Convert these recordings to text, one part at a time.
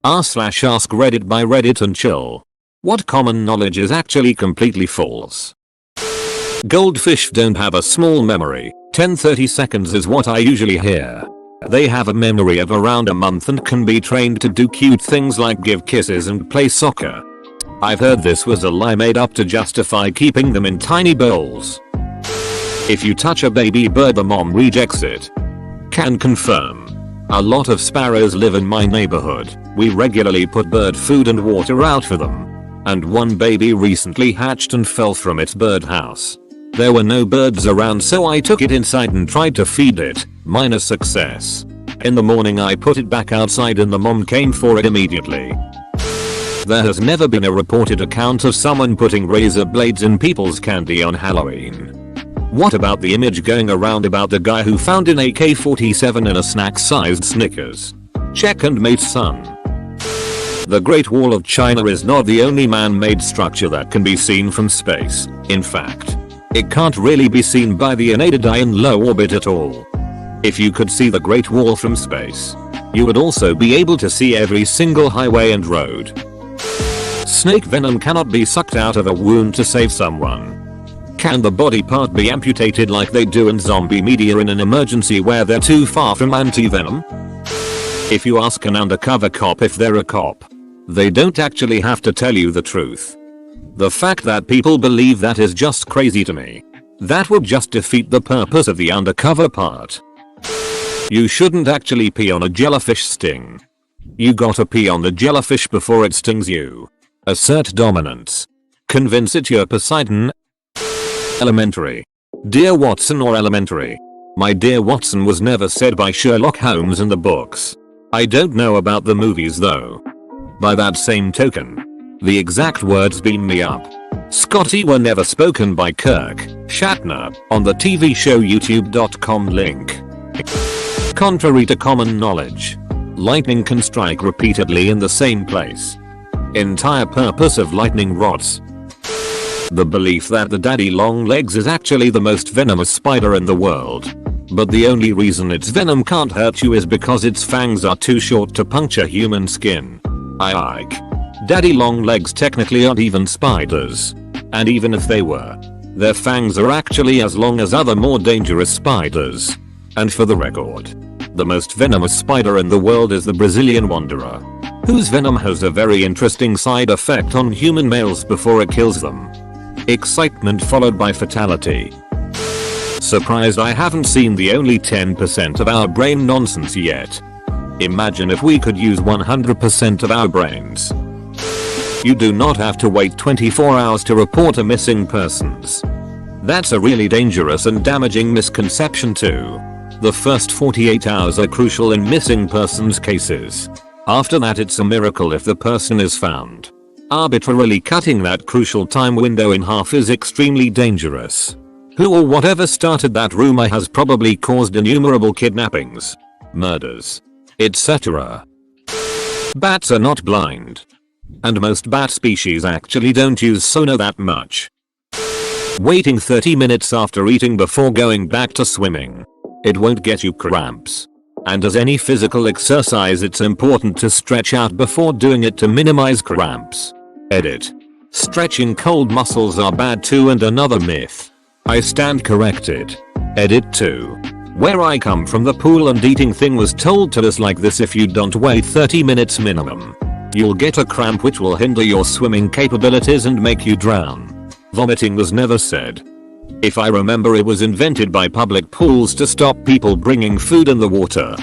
r/AskReddit by Reddit and chill. What common knowledge is actually completely false? Goldfish don't have a small memory. 10-30 seconds is what I usually hear. They have a memory of around a month and can be trained to do cute things like give kisses and play soccer. I've heard this was a lie made up to justify keeping them in tiny bowls. If you touch a baby bird, the mom rejects it. Can confirm. A lot of sparrows live in my neighborhood. We regularly put bird food and water out for them. And one baby recently hatched and fell from its birdhouse. There were no birds around, so I took it inside and tried to feed it, minor success. In the morning I put it back outside and the mom came for it immediately. There has never been a reported account of someone putting razor blades in people's candy on Halloween. What about the image going around about the guy who found an AK-47 in a snack-sized Snickers? Check and mate, son. The Great Wall of China is not the only man-made structure that can be seen from space. In fact, it can't really be seen by the unaided eye in low orbit at all. If you could see the Great Wall from space, you would also be able to see every single highway and road. Snake venom cannot be sucked out of a wound to save someone. Can the body part be amputated like they do in zombie media in an emergency where they're too far from anti-venom? If you ask an undercover cop if they're a cop, they don't actually have to tell you the truth. The fact that people believe that is just crazy to me. That would just defeat the purpose of the undercover part. You shouldn't actually pee on a jellyfish sting. You gotta pee on the jellyfish before it stings you. Assert dominance. Convince it you're Poseidon. Elementary. Dear Watson or elementary. My dear Watson was never said by Sherlock Holmes in the books. I don't know about the movies though. By that same token, the exact words beam me up. Scotty were never spoken by Kirk Shatner on the TV show youtube.com link. Contrary to common knowledge, lightning can strike repeatedly in the same place. Entire purpose of lightning rods. The belief that the daddy long legs is actually the most venomous spider in the world. But the only reason its venom can't hurt you is because its fangs are too short to puncture human skin. Ike. Daddy long legs technically aren't even spiders. And even if they were, their fangs are actually as long as other more dangerous spiders. And for the record, the most venomous spider in the world is the Brazilian wanderer, whose venom has a very interesting side effect on human males before it kills them. Excitement followed by fatality. Surprised I haven't seen the only 10% of our brain nonsense yet. Imagine if we could use 100% of our brains. You do not have to wait 24 hours to report a missing persons. That's a really dangerous and damaging misconception too. The first 48 hours are crucial in missing persons cases. After that it's a miracle if the person is found. Arbitrarily cutting that crucial time window in half is extremely dangerous. Who or whatever started that rumor has probably caused innumerable kidnappings, murders, etc. Bats are not blind. And most bat species actually don't use sonar that much. Waiting 30 minutes after eating before going back to swimming. It won't get you cramps. And as any physical exercise, it's important to stretch out before doing it to minimize cramps. Edit. Stretching cold muscles are bad too, and another myth. I stand corrected. Edit 2. Where I come from, the pool and eating thing was told to us like this: if you don't wait 30 minutes minimum, you'll get a cramp which will hinder your swimming capabilities and make you drown. Vomiting was never said. If I remember, it was invented by public pools to stop people bringing food in the water.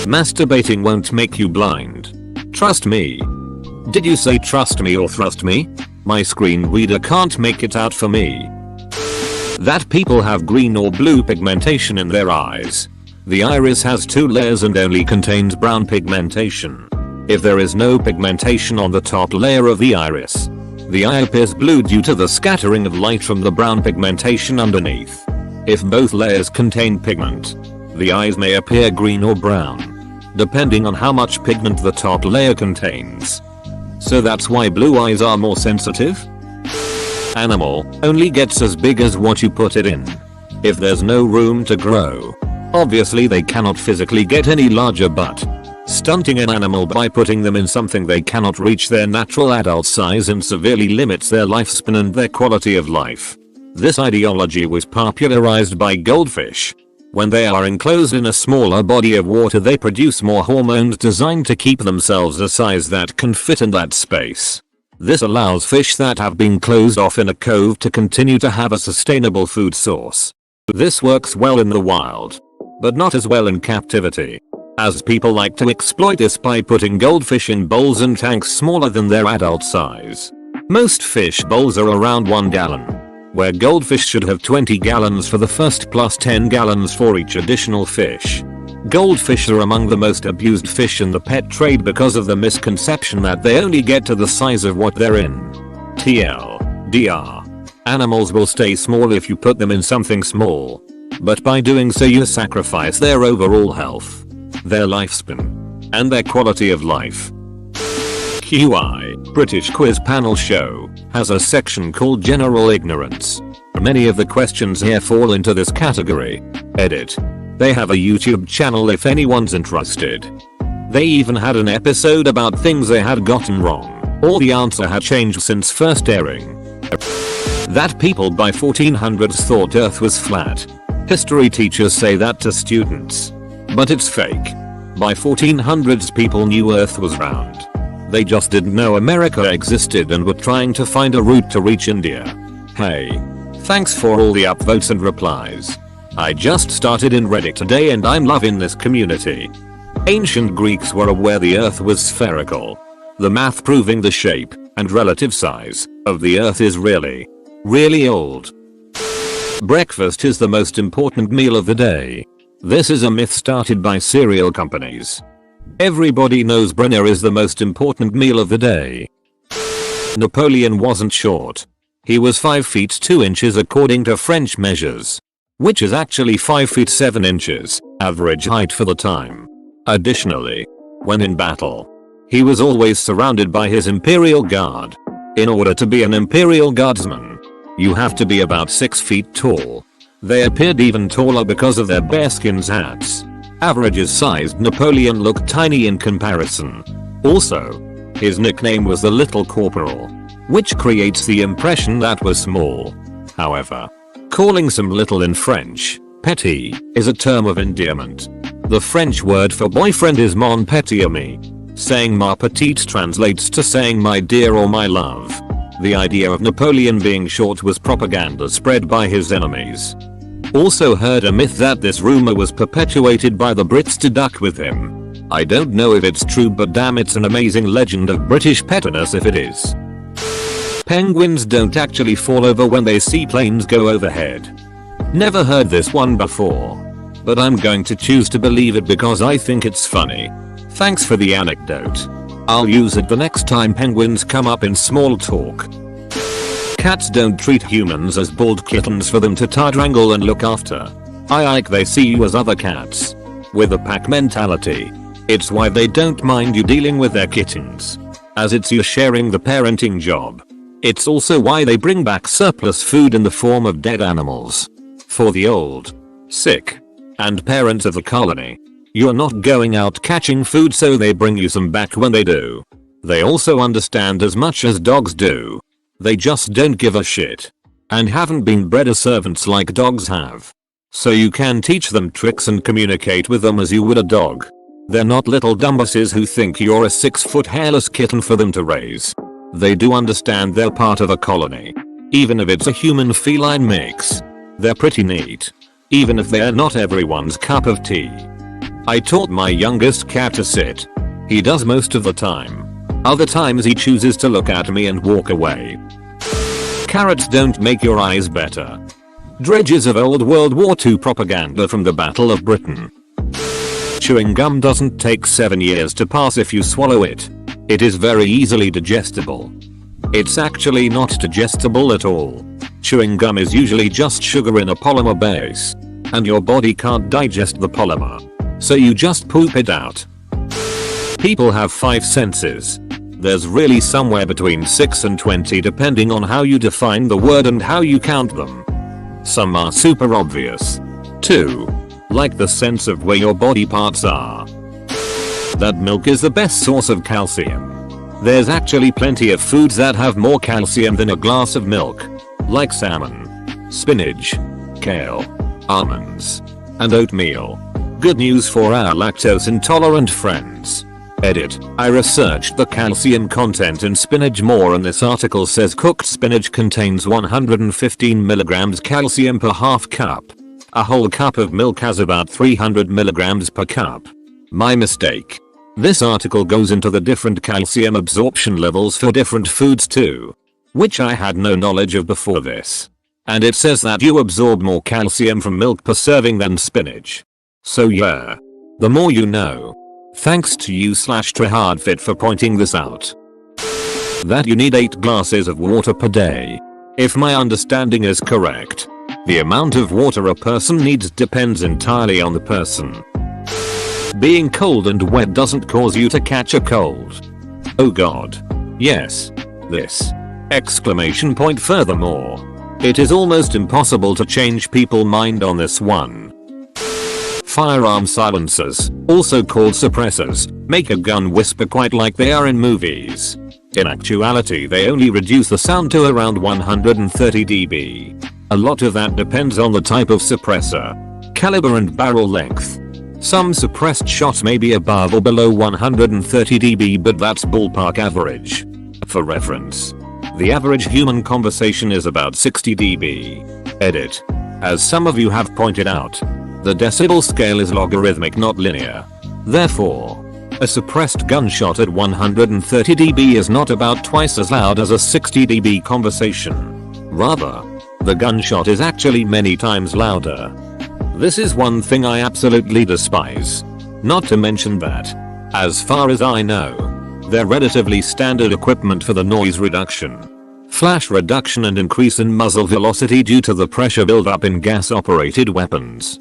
Masturbating won't make you blind. Trust me. Did you say trust me or thrust me? My screen reader can't make it out for me. That people have green or blue pigmentation in their eyes. The iris has 2 layers and only contains brown pigmentation. If there is no pigmentation on the top layer of the iris, the eye appears blue due to the scattering of light from the brown pigmentation underneath. If both layers contain pigment, the eyes may appear green or brown, depending on how much pigment the top layer contains. So that's why blue eyes are more sensitive? Animal only gets as big as what you put it in. If there's no room to grow, obviously they cannot physically get any larger, but Stunting an animal by putting them in something they cannot reach their natural adult size and severely limits their lifespan and their quality of life. This ideology was popularized by goldfish. When they are enclosed in a smaller body of water, they produce more hormones designed to keep themselves a size that can fit in that space. This allows fish that have been closed off in a cove to continue to have a sustainable food source. This works well in the wild, but not as well in captivity, as people like to exploit this by putting goldfish in bowls and tanks smaller than their adult size. Most fish bowls are around 1 gallon, where goldfish should have 20 gallons for the first plus 10 gallons for each additional fish. Goldfish are among the most abused fish in the pet trade because of the misconception that they only get to the size of what they're in. TLDR. Animals will stay small if you put them in something small, but by doing so you sacrifice their overall health, their lifespan, and their quality of life. QI, British Quiz Panel Show, has a section called General Ignorance. Many of the questions here fall into this category. Edit. They have a YouTube channel if anyone's interested. They even had an episode about things they had gotten wrong, or the answer had changed since first airing. That people by 1400s thought Earth was flat. History teachers say that to students, but it's fake. By 1400s people knew Earth was round. They just didn't know America existed and were trying to find a route to reach India. Hey. Thanks for all the upvotes and replies. I just started in Reddit today and I'm loving this community. Ancient Greeks were aware the Earth was spherical. The math proving the shape and relative size of the Earth is really old. Breakfast is the most important meal of the day. This is a myth started by cereal companies. Everybody knows dinner is the most important meal of the day. Napoleon wasn't short. He was 5 feet 2 inches according to French measures, which is actually 5 feet 7 inches, average height for the time. Additionally, when in battle, he was always surrounded by his imperial guard. In order to be an imperial guardsman, you have to be about 6 feet tall. They appeared even taller because of their bearskins hats. Average-sized Napoleon looked tiny in comparison. Also, his nickname was the Little Corporal, which creates the impression that was small. However, calling some little in French, petit, is a term of endearment. The French word for boyfriend is mon petit ami. Saying ma petite translates to saying my dear or my love. The idea of Napoleon being short was propaganda spread by his enemies. Also heard a myth that this rumor was perpetuated by the Brits to duck with him. I don't know if it's true, but damn, it's an amazing legend of British pettiness if it is. Penguins don't actually fall over when they see planes go overhead. Never heard this one before, but I'm going to choose to believe it because I think it's funny. Thanks for the anecdote. I'll use it the next time penguins come up in small talk. Cats don't treat humans as bald kittens for them to strangle and look after. I like they see you as other cats, with a pack mentality. It's why they don't mind you dealing with their kittens, as it's you sharing the parenting job. It's also why they bring back surplus food in the form of dead animals. For the old, sick, and parents of the colony. You're not going out catching food, so they bring you some back when they do. They also understand as much as dogs do. They just don't give a shit, and haven't been bred as servants like dogs have. So you can teach them tricks and communicate with them as you would a dog. They're not little dumbasses who think you're a 6-foot hairless kitten for them to raise. They do understand they're part of a colony. Even if it's a human feline mix. They're pretty neat. Even if they're not everyone's cup of tea. I taught my youngest cat to sit. He does most of the time. Other times he chooses to look at me and walk away. Carrots don't make your eyes better. Dredges of old World War II propaganda from the Battle of Britain. Chewing gum doesn't take 7 years to pass if you swallow it. It is very easily digestible. It's actually not digestible at all. Chewing gum is usually just sugar in a polymer base, and your body can't digest the polymer, so you just poop it out. People have 5 senses. There's really somewhere between 6 and 20 depending on how you define the word and how you count them. Some are super obvious. 2. Like the sense of where your body parts are. that milk is the best source of calcium. There's actually plenty of foods that have more calcium than a glass of milk, like salmon, spinach, kale, almonds, and oatmeal. Good news for our lactose intolerant friends. Edit. I researched the calcium content in spinach more, and this article says cooked spinach contains 115 mg calcium per half cup. A whole cup of milk has about 300 mg per cup. My mistake. This article goes into the different calcium absorption levels for different foods too, which I had no knowledge of before this. And it says that you absorb more calcium from milk per serving than spinach. So yeah. The more you know. Thanks to you/Trehardfit for pointing this out. That you need 8 glasses of water per day. If my understanding is correct, the amount of water a person needs depends entirely on the person. Being cold and wet doesn't cause you to catch a cold. Oh god. Yes. This. Exclamation point. Furthermore, it is almost impossible to change people's mind on this one. Firearm silencers, also called suppressors, make a gun whisper quite like they are in movies. In actuality, they only reduce the sound to around 130 dB. A lot of that depends on the type of suppressor, caliber and barrel length. Some suppressed shots may be above or below 130 dB, but that's ballpark average. For reference, the average human conversation is about 60 dB. Edit. As some of you have pointed out, the decibel scale is logarithmic, not linear. Therefore, a suppressed gunshot at 130 dB is not about twice as loud as a 60 dB conversation. Rather, the gunshot is actually many times louder. This is one thing I absolutely despise. Not to mention that, as far as I know, they're relatively standard equipment for the noise reduction, flash reduction and increase in muzzle velocity due to the pressure buildup in gas-operated weapons.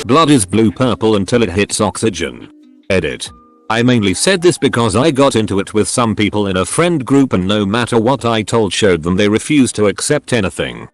Blood is blue-purple until it hits oxygen. Edit. I mainly said this because I got into it with some people in a friend group, and no matter what I showed them, they refused to accept anything.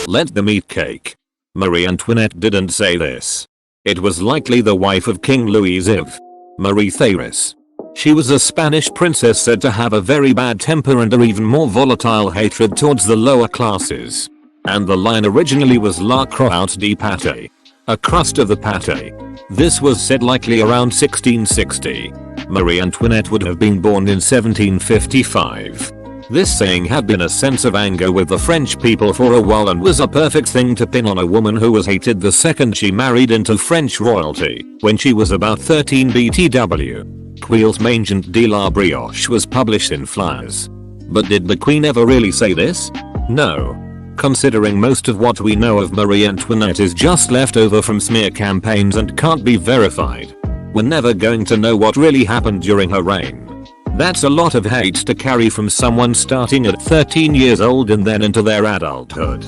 Let them eat cake. Marie Antoinette didn't say this. It was likely the wife of King Louis XIV, Marie Therese. She was a Spanish princess said to have a very bad temper and an even more volatile hatred towards the lower classes. And the line originally was la croûte de pâté, a crust of the pâté. This was said likely around 1660. Marie Antoinette would have been born in 1755. This saying had been a sense of anger with the French people for a while and was a perfect thing to pin on a woman who was hated the second she married into French royalty, when she was about 13 BTW. Quil's Mangent de la Brioche was published in Flyers. But did the Queen ever really say this? No. Considering most of what we know of Marie Antoinette is just left over from smear campaigns and can't be verified, we're never going to know what really happened during her reign. That's a lot of hate to carry from someone starting at 13 years old and then into their adulthood.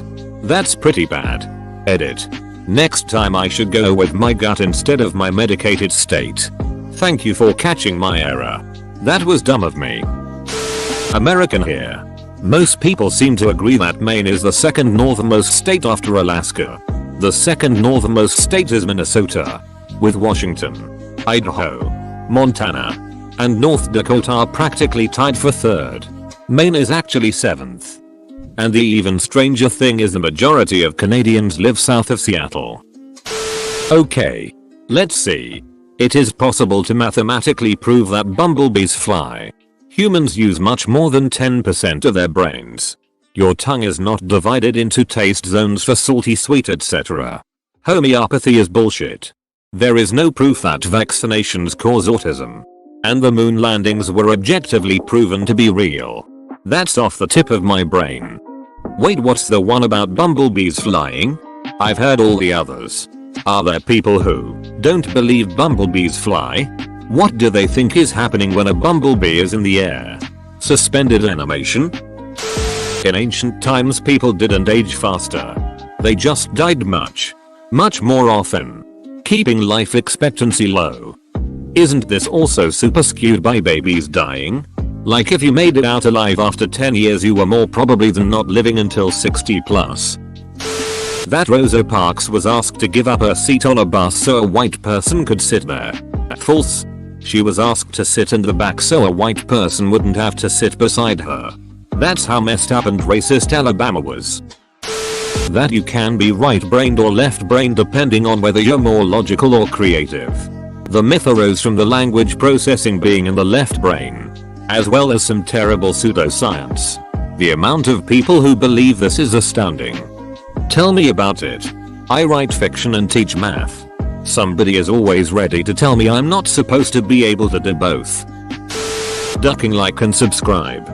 That's pretty bad. Edit. Next time I should go with my gut instead of my medicated state. Thank you for catching my error. That was dumb of me. American here. Most people seem to agree that Maine is the second northernmost state after Alaska. The second northernmost state is Minnesota, with Washington, Idaho, Montana, and North Dakota practically tied for third. Maine is actually 7th. And the even stranger thing is the majority of Canadians live south of Seattle. Okay. Let's see. It is possible to mathematically prove that bumblebees fly. Humans use much more than 10% of their brains. Your tongue is not divided into taste zones for salty, sweet, etc. Homeopathy is bullshit. There is no proof that vaccinations cause autism. And the moon landings were objectively proven to be real. That's off the tip of my brain. Wait, what's the one about bumblebees flying? I've heard all the others. Are there people who don't believe bumblebees fly? What do they think is happening when a bumblebee is in the air? Suspended animation? In ancient times people didn't age faster. They just died much more often, keeping life expectancy low. Isn't this also super skewed by babies dying? Like if you made it out alive after 10 years you were more probably than not living until 60 plus. That Rosa Parks was asked to give up her seat on a bus so a white person could sit there. False. She was asked to sit in the back so a white person wouldn't have to sit beside her. That's how messed up and racist Alabama was. That you can be right-brained or left-brained depending on whether you're more logical or creative. The myth arose from the language processing being in the left brain, as well as some terrible pseudoscience. The amount of people who believe this is astounding. Tell me about it. I write fiction and teach math. Somebody is always ready to tell me I'm not supposed to be able to do both. Ducking like and subscribe.